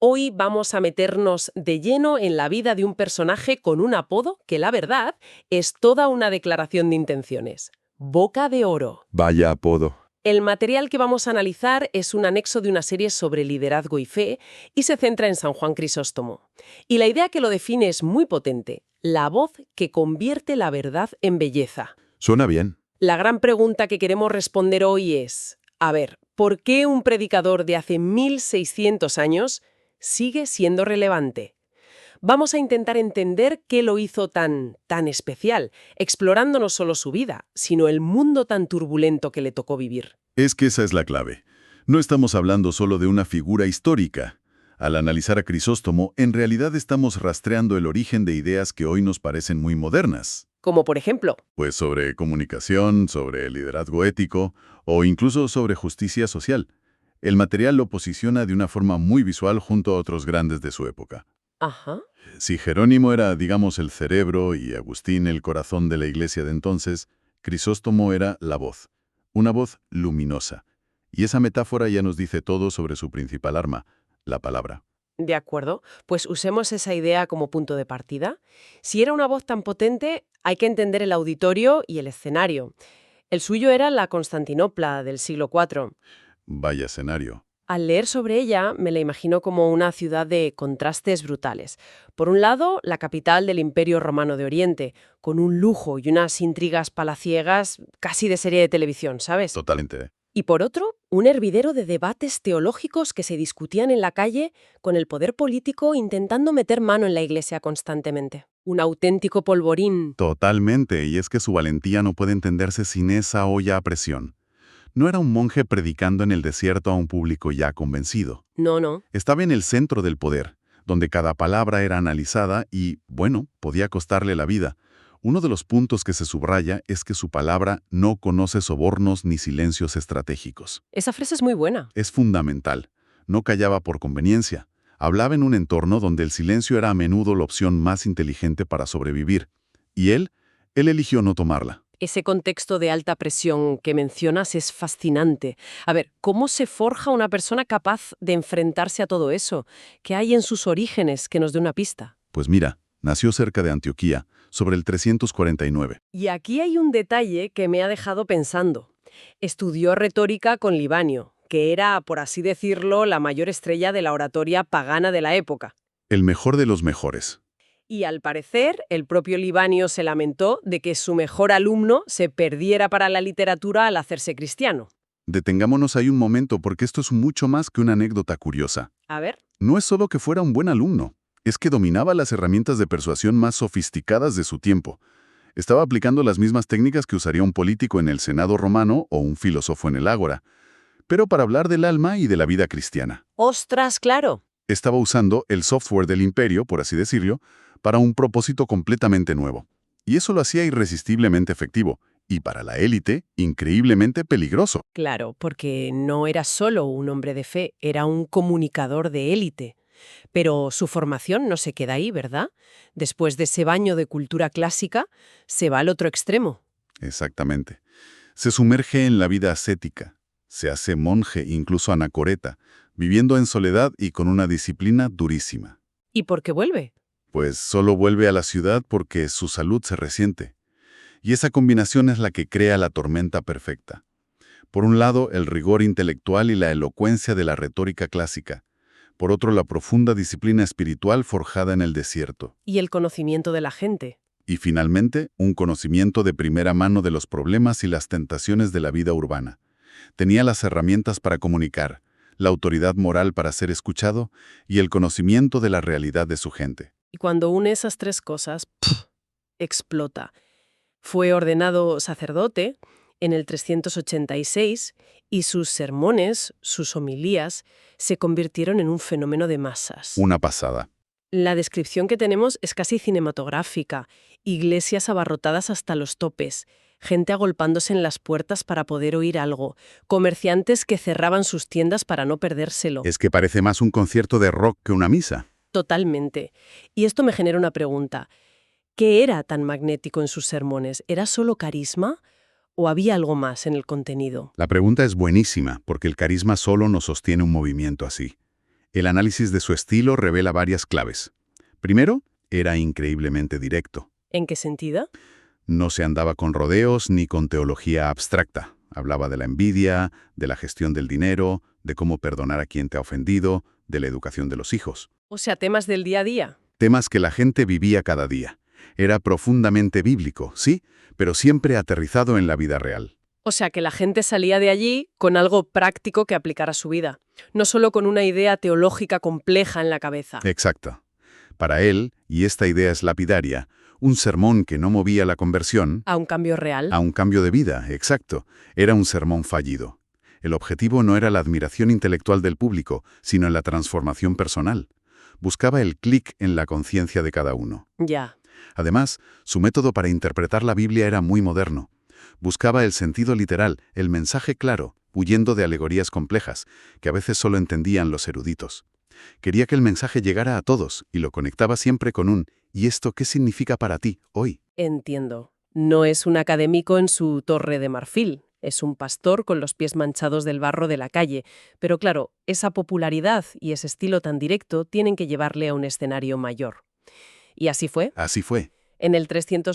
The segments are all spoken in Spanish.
Hoy vamos a meternos de lleno en la vida de un personaje con un apodo que, la verdad, es toda una declaración de intenciones. Boca de Oro. Vaya apodo. El material que vamos a analizar es un anexo de una serie sobre liderazgo y fe y se centra en San Juan Crisóstomo. Y la idea que lo define es muy potente: la voz que convierte la verdad en belleza. Suena bien. La gran pregunta que queremos responder hoy es, a ver, ¿por qué un predicador de hace 1600 años sigue siendo relevante? Vamos a intentar entender qué lo hizo tan especial, explorando no solo su vida, sino el mundo tan turbulento que le tocó vivir. Es que esa es la clave. No estamos hablando solo de una figura histórica. Al analizar a Crisóstomo, en realidad estamos rastreando el origen de ideas que hoy nos parecen muy modernas. Como por ejemplo, Pues sobre comunicación, sobre liderazgo ético o incluso sobre justicia social. El material lo posiciona de una forma muy visual junto a otros grandes de su época. ajá, Si Jerónimo era, digamos, el cerebro y Agustín el corazón de la iglesia de entonces, Crisóstomo era la voz, una voz luminosa. Y esa metáfora ya nos dice todo sobre su principal arma, la palabra. de acuerdo, pues usemos esa idea como punto de partida. Si era una voz tan potente, hay que entender el auditorio y el escenario. El suyo era la Constantinopla del siglo IV. Vaya escenario. Al leer sobre ella, me la imagino como una ciudad de contrastes brutales. Por un lado, la capital del Imperio Romano de Oriente, con un lujo y unas intrigas palaciegas casi de serie de televisión, ¿sabes? Totalmente. Y por otro, un hervidero de debates teológicos que se discutían en la calle, con el poder político intentando meter mano en la iglesia constantemente. Un auténtico polvorín. Totalmente, y es que su valentía no puede entenderse sin esa olla a presión. No era un monje predicando en el desierto a un público ya convencido. No, no. Estaba en el centro del poder, donde cada palabra era analizada y, bueno, podía costarle la vida. Uno de los puntos que se subraya es que su palabra no conoce sobornos ni silencios estratégicos. Esa frase es muy buena. Es fundamental. No callaba por conveniencia. Hablaba en un entorno donde el silencio era a menudo la opción más inteligente para sobrevivir. Y él eligió no tomarla. Ese contexto de alta presión que mencionas es fascinante. A ver, ¿cómo se forja una persona capaz de enfrentarse a todo eso? ¿Qué hay en sus orígenes que nos dé una pista? Pues mira, nació cerca de Antioquía, sobre el 349. Y aquí hay un detalle que me ha dejado pensando. Estudió retórica con Libanio, que era, por así decirlo, la mayor estrella de la oratoria pagana de la época. El mejor de los mejores. Y al parecer, el propio Libanio se lamentó de que su mejor alumno se perdiera para la literatura al hacerse cristiano. Detengámonos ahí un momento porque esto es mucho más que una anécdota curiosa. A ver. No es solo que fuera un buen alumno, es que dominaba las herramientas de persuasión más sofisticadas de su tiempo. Estaba aplicando las mismas técnicas que usaría un político en el Senado romano o un filósofo en el Ágora, pero para hablar del alma y de la vida cristiana. ¡Ostras, claro! Estaba usando el software del imperio, por así decirlo, para un propósito completamente nuevo. Y eso lo hacía irresistiblemente efectivo, y para la élite, increíblemente peligroso. Claro, porque no era solo un hombre de fe, era un comunicador de élite. Pero su formación no se queda ahí, ¿verdad? Después de ese baño de cultura clásica, se va al otro extremo. Exactamente. Se sumerge en la vida ascética, se hace monje, incluso anacoreta, viviendo en soledad y con una disciplina durísima. ¿Y por qué vuelve? Pues solo vuelve a la ciudad porque su salud se resiente. Y esa combinación es la que crea la tormenta perfecta. Por un lado, el rigor intelectual y la elocuencia de la retórica clásica. Por otro, la profunda disciplina espiritual forjada en el desierto. Y el conocimiento de la gente. Y finalmente, un conocimiento de primera mano de los problemas y las tentaciones de la vida urbana. Tenía las herramientas para comunicar, la autoridad moral para ser escuchado y el conocimiento de la realidad de su gente. Y cuando une esas tres cosas, explota. Fue ordenado sacerdote en el 386 y sus sermones, sus homilías, se convirtieron en un fenómeno de masas. Una pasada. La descripción que tenemos es casi cinematográfica. Iglesias abarrotadas hasta los topes, gente agolpándose en las puertas para poder oír algo, comerciantes que cerraban sus tiendas para no perdérselo. Es que parece más un concierto de rock que una misa. Totalmente. Y esto me genera una pregunta. ¿Qué era tan magnético en sus sermones? ¿Era solo carisma o había algo más en el contenido? La pregunta es buenísima, porque el carisma solo no sostiene un movimiento así. El análisis de su estilo revela varias claves. Primero, era increíblemente directo. ¿En qué sentido? No se andaba con rodeos ni con teología abstracta. Hablaba de la envidia, de la gestión del dinero, de cómo perdonar a quien te ha ofendido, de la educación de los hijos. O sea, temas del día a día. Temas que la gente vivía cada día. Era profundamente bíblico, sí, pero siempre aterrizado en la vida real. O sea, que la gente salía de allí con algo práctico que aplicar a su vida, no solo con una idea teológica compleja en la cabeza. Exacto. Para él, y esta idea es lapidaria, un sermón que no movía la conversión A un cambio real. a un cambio de vida, exacto, era un sermón fallido. El objetivo no era la admiración intelectual del público, sino la transformación personal. Buscaba el clic en la conciencia de cada uno. Ya. Además, su método para interpretar la Biblia era muy moderno. Buscaba el sentido literal, el mensaje claro, huyendo de alegorías complejas, que a veces solo entendían los eruditos. Quería que el mensaje llegara a todos y lo conectaba siempre con un ¿y esto qué significa para ti hoy? Entiendo. No es un académico en su torre de marfil. Es un pastor con los pies manchados del barro de la calle. Pero claro, esa popularidad y ese estilo tan directo tienen que llevarle a un escenario mayor. Y así fue. Así fue. En el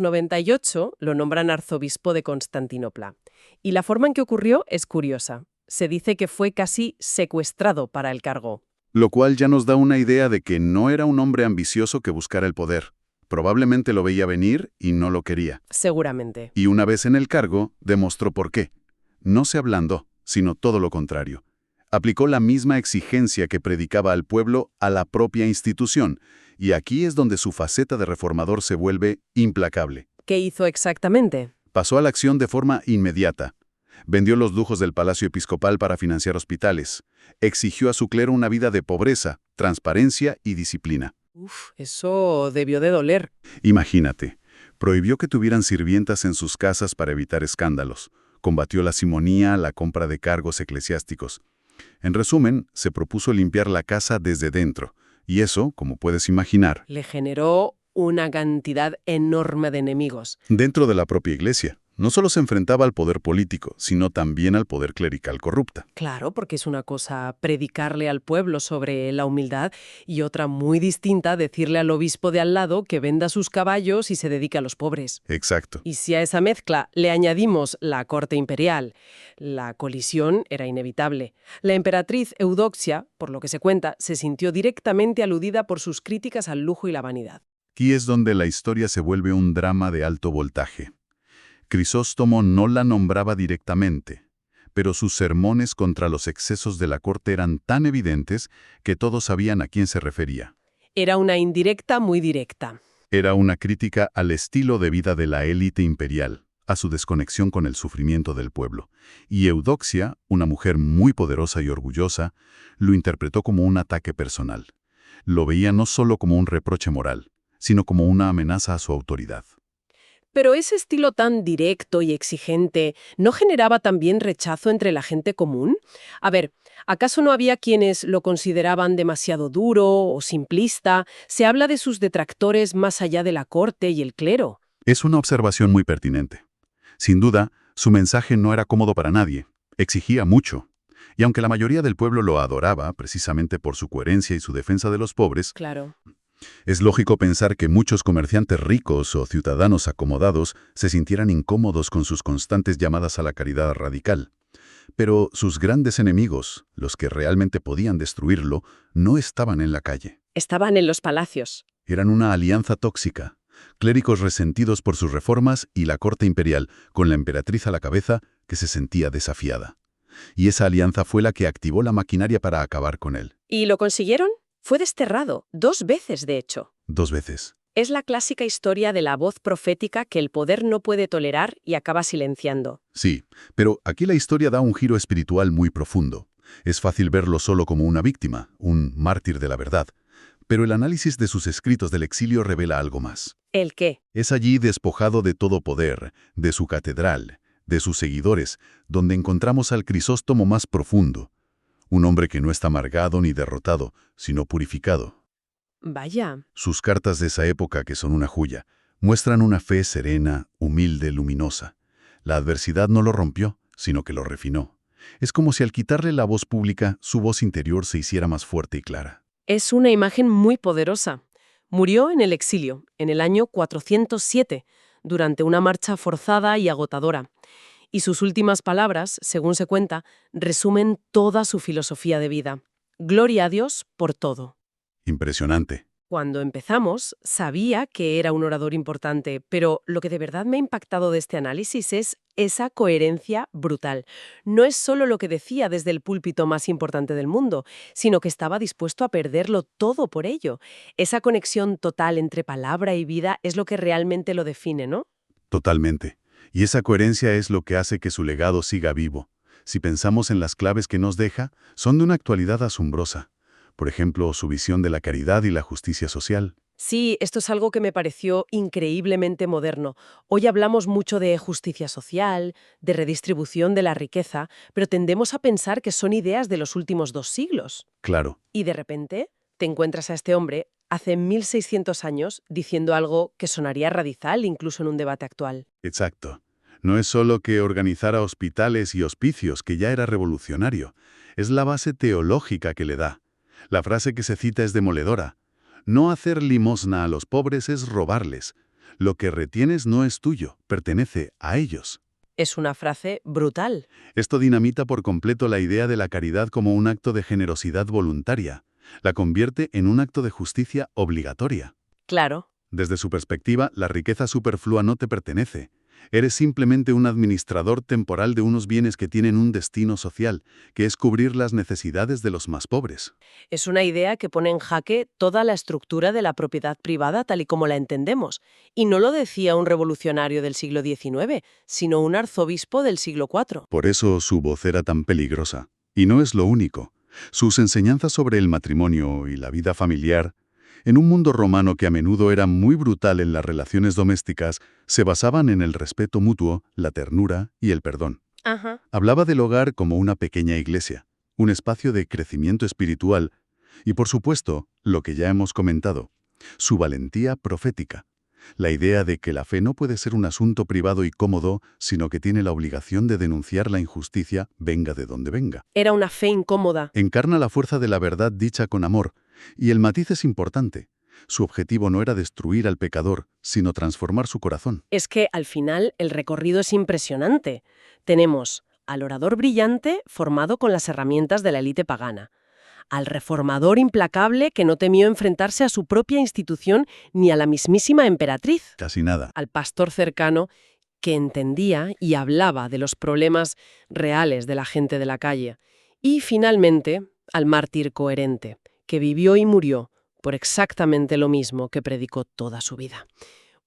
398 lo nombran arzobispo de Constantinopla. Y la forma en que ocurrió es curiosa. Se dice que fue casi secuestrado para el cargo. Lo cual ya nos da una idea de que no era un hombre ambicioso que buscara el poder. Probablemente lo veía venir y no lo quería. Seguramente. Y una vez en el cargo, demostró por qué. No se ablandó, sino todo lo contrario. Aplicó la misma exigencia que predicaba al pueblo a la propia institución, y aquí es donde su faceta de reformador se vuelve implacable. ¿Qué hizo exactamente? Pasó a la acción de forma inmediata. Vendió los lujos del palacio episcopal para financiar hospitales. Exigió a su clero una vida de pobreza, transparencia y disciplina. Eso debió de doler. Imagínate, prohibió que tuvieran sirvientas en sus casas para evitar escándalos. Combatió la simonía, la compra de cargos eclesiásticos. En resumen, se propuso limpiar la casa desde dentro. Y eso, como puedes imaginar, Le generó una cantidad enorme de enemigos. dentro de la propia iglesia. No solo se enfrentaba al poder político, sino también al poder clerical corrupta. Claro, porque es una cosa predicarle al pueblo sobre la humildad y otra muy distinta decirle al obispo de al lado que venda sus caballos y se dedique a los pobres. Exacto. Y si a esa mezcla le añadimos la corte imperial, la colisión era inevitable. La emperatriz Eudoxia, por lo que se cuenta, se sintió directamente aludida por sus críticas al lujo y la vanidad. Aquí es donde la historia se vuelve un drama de alto voltaje. Crisóstomo no la nombraba directamente, pero sus sermones contra los excesos de la corte eran tan evidentes que todos sabían a quién se refería. Era una indirecta muy directa. Era una crítica al estilo de vida de la élite imperial, a su desconexión con el sufrimiento del pueblo. Y Eudoxia, una mujer muy poderosa y orgullosa, lo interpretó como un ataque personal. Lo veía no solo como un reproche moral, sino como una amenaza a su autoridad. Pero ese estilo tan directo y exigente, ¿no generaba también rechazo entre la gente común? A ver, ¿acaso no había quienes lo consideraban demasiado duro o simplista? Se habla de sus detractores más allá de la corte y el clero. Es una observación muy pertinente. Sin duda, su mensaje no era cómodo para nadie. Exigía mucho. Y aunque la mayoría del pueblo lo adoraba, precisamente por su coherencia y su defensa de los pobres, Claro. es lógico pensar que muchos comerciantes ricos o ciudadanos acomodados se sintieran incómodos con sus constantes llamadas a la caridad radical. Pero sus grandes enemigos, los que realmente podían destruirlo, no estaban en la calle. Estaban en los palacios. Eran una alianza tóxica. Clérigos resentidos por sus reformas y la corte imperial, con la emperatriz a la cabeza, que se sentía desafiada. Y esa alianza fue la que activó la maquinaria para acabar con él. ¿Y lo consiguieron? Fue desterrado, 2 veces de hecho. 2 veces. Es la clásica historia de la voz profética que el poder no puede tolerar y acaba silenciando. Sí, pero aquí la historia da un giro espiritual muy profundo. Es fácil verlo solo como una víctima, un mártir de la verdad. Pero el análisis de sus escritos del exilio revela algo más. ¿El qué? Es allí despojado de todo poder, de su catedral, de sus seguidores, donde encontramos al Crisóstomo más profundo. Un hombre que no está amargado ni derrotado, sino purificado. Vaya. Sus cartas de esa época, que son una joya, muestran una fe serena, humilde, luminosa. La adversidad no lo rompió, sino que lo refinó. Es como si al quitarle la voz pública, su voz interior se hiciera más fuerte y clara. Es una imagen muy poderosa. Murió en el exilio, en el año 407, durante una marcha forzada y agotadora. Y sus últimas palabras, según se cuenta, resumen toda su filosofía de vida. Gloria a Dios por todo. Impresionante. Cuando empezamos, sabía que era un orador importante, pero lo que de verdad me ha impactado de este análisis es esa coherencia brutal. No es solo lo que decía desde el púlpito más importante del mundo, sino que estaba dispuesto a perderlo todo por ello. Esa conexión total entre palabra y vida es lo que realmente lo define, ¿no? Totalmente. Y esa coherencia es lo que hace que su legado siga vivo. Si pensamos en las claves que nos deja, son de una actualidad asombrosa. Por ejemplo, su visión de la caridad y la justicia social. Sí, esto es algo que me pareció increíblemente moderno. Hoy hablamos mucho de justicia social, de redistribución de la riqueza, pero tendemos a pensar que son ideas de los últimos 2 siglos. Claro, Y de repente te encuentras a este hombre hace 1600 años diciendo algo que sonaría radical incluso en un debate actual. exacto. No es solo que organizara hospitales y hospicios, que ya era revolucionario. Es la base teológica que le da. La frase que se cita es demoledora. No hacer limosna a los pobres es robarles. Lo que retienes no es tuyo, pertenece a ellos. Es una frase brutal. Esto dinamita por completo la idea de la caridad como un acto de generosidad voluntaria. La convierte en un acto de justicia obligatoria. Claro. Desde su perspectiva, la riqueza superflua no te pertenece. Eres simplemente un administrador temporal de unos bienes que tienen un destino social, que es cubrir las necesidades de los más pobres. Es una idea que pone en jaque toda la estructura de la propiedad privada tal y como la entendemos. Y no lo decía un revolucionario del siglo XIX, sino un arzobispo del siglo IV. Por eso su voz era tan peligrosa. Y no es lo único. Sus enseñanzas sobre el matrimonio y la vida familiar, en un mundo romano que a menudo era muy brutal en las relaciones domésticas, se basaban en el respeto mutuo, la ternura y el perdón. Ajá. Hablaba del hogar como una pequeña iglesia, un espacio de crecimiento espiritual y, por supuesto, lo que ya hemos comentado, su valentía profética. La idea de que la fe no puede ser un asunto privado y cómodo, sino que tiene la obligación de denunciar la injusticia, venga de donde venga. Era una fe incómoda. Encarna la fuerza de la verdad dicha con amor, y el matiz es importante. Su objetivo no era destruir al pecador, sino transformar su corazón. Es que, al final, el recorrido es impresionante. Tenemos al orador brillante formado con las herramientas de la élite pagana, al reformador implacable que no temió enfrentarse a su propia institución ni a la mismísima emperatriz, Casi nada. al pastor cercano que entendía y hablaba de los problemas reales de la gente de la calle, y finalmente al mártir coherente, que vivió y murió por exactamente lo mismo que predicó toda su vida.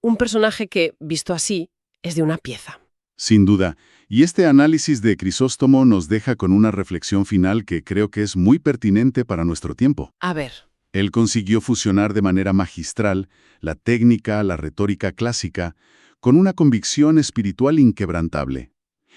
Un personaje que, visto así, es de una pieza. Sin duda. Y este análisis de Crisóstomo nos deja con una reflexión final que creo que es muy pertinente para nuestro tiempo. A ver. Él consiguió fusionar de manera magistral la técnica, la retórica clásica, con una convicción espiritual inquebrantable.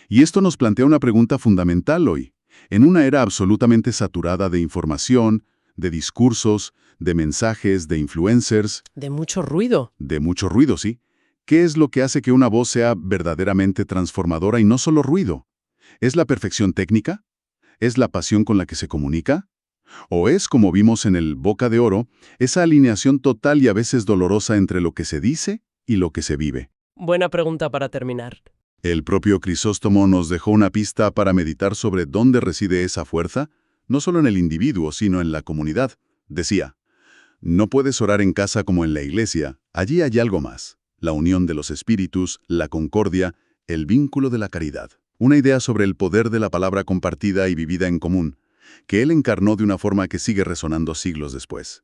Y esto nos plantea una pregunta fundamental hoy. En una era absolutamente saturada de información, de discursos, de mensajes, de influencers, De mucho ruido. de mucho ruido, ¿sí? ¿Qué es lo que hace que una voz sea verdaderamente transformadora y no solo ruido? ¿Es la perfección técnica? ¿Es la pasión con la que se comunica? ¿O es, como vimos en el Boca de Oro, esa alineación total y a veces dolorosa entre lo que se dice y lo que se vive? Buena pregunta para terminar. El propio Crisóstomo nos dejó una pista para meditar sobre dónde reside esa fuerza, no solo en el individuo, sino en la comunidad. Decía, no puedes orar en casa como en la iglesia, allí hay algo más. La unión de los espíritus, la concordia, el vínculo de la caridad. Una idea sobre el poder de la palabra compartida y vivida en común, que él encarnó de una forma que sigue resonando siglos después.